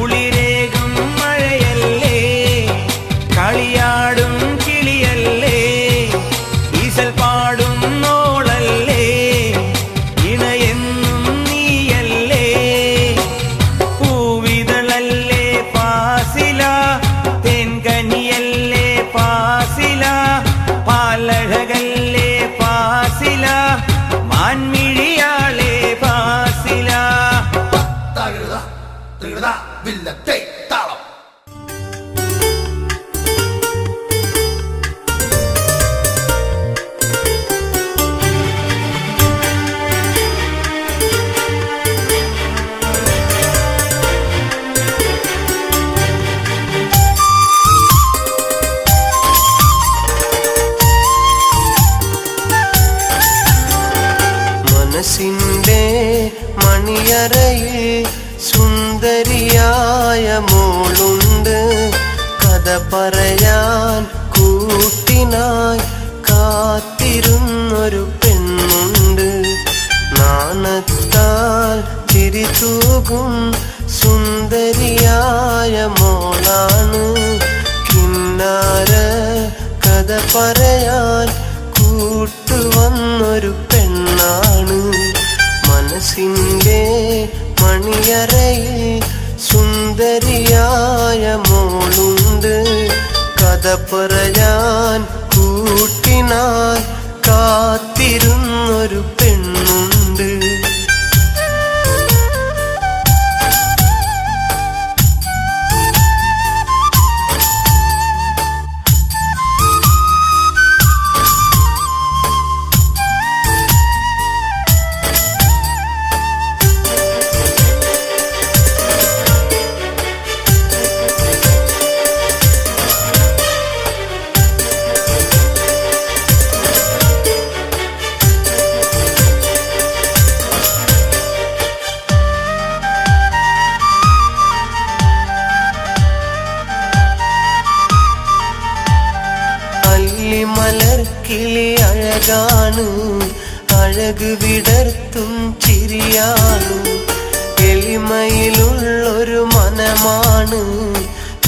കുളിരേകും മഴയല്ലേ, കളിയാടും കിളിയല്ലേ, ഈസൽ പാടും നോളല്ലേ, ഇണയെന്നും നീയല്ലേ. പൂവിതളല്ലേ ഫാസില, തേൻകനിയല്ലേ ഫാസില, പാലഴകല്ലേ ഫാസില, മാൻമിഴിയാളെ ഫാസില. മനസ്സിൻ്റെ മണിയറയിൽ സുന്ദരിയായ മോളുണ്ട്. കഥ പറയാൻ കൂട്ടിനായി കാത്തിരുന്നൊരു പെണ്ണുണ്ട്. നാണത്താൽ ചിരിതൂകും സുന്ദരിയായ മോളാണ്. കിന്നാര കഥ പറയാൻ കൂട്ടുവന്നൊരു പെണ്ണാണ്. മനസ്സിൻ്റെ മണിയറയിൽ സുന്ദരിയായ മോളുണ്ട്. കഥ പറയാൻ കൂട്ടിനായി കാത്തിരുന്നൊരു പെണ്ണുണ്ട്. മലർക്കിളി അഴകാണ്, അഴക് വിടർത്തും ചിരിയാണ്. എളിമയിലുള്ളൊരു മനമാണ്,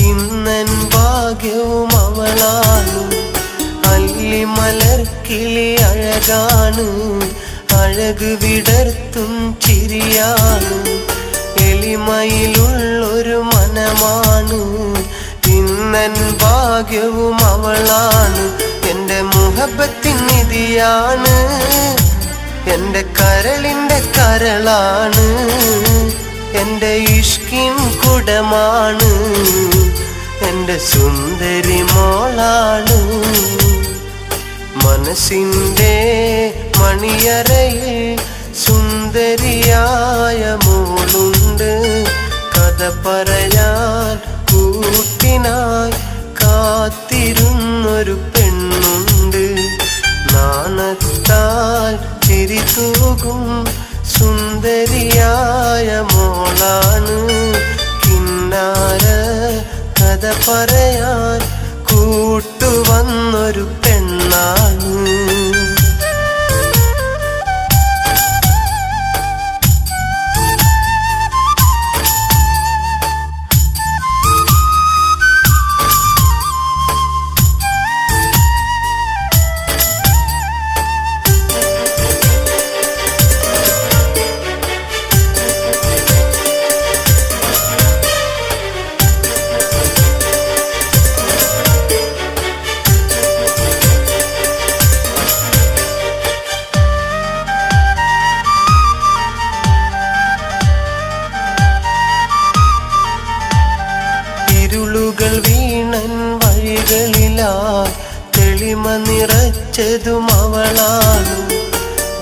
ഇന്നൻ ഭാഗ്യവും അവളാണ്. അല്ലി മലർക്കിളി അഴകാണ്, അഴക് വിടർത്തും ചിരിയാണ്. എളിമയിലുള്ളൊരു മനമാണ്, ഇന്നൻ ഭാഗ്യവും അവളാണ്. എന്റെ മുഹബത്തിൻ നിധിയാണ്, എന്റെ കരളിന്റെ കരളാണ്, എന്റെ ഇഷ്കിൻ കുടമാണ്, എന്റെ സുന്ദരി മോളാണ്. മനസ്സിൻ്റെ മണിയറയിൽ സുന്ദരിയായ മോളുണ്ട്. കഥ പറയാൻ കൂട്ടിനായി കാത്തിരുന്നൊരു പെണ്ണുണ്ട്. നാണത്താൽ ചിരിതൂകും സുന്ദരിയായ മോളാണ്. കിന്നാര കഥ പറയാൻ കൂട്ടുവന്നൊരു പെണ്ണാണ്. വീണൻ വഴികളിലായി തെളിമ നിറച്ചതും അവളാണ്.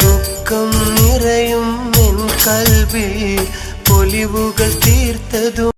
ദുഃഖം നിറയും എൻ കൽവിൽ പൊലിവുകൾ തീർത്തതും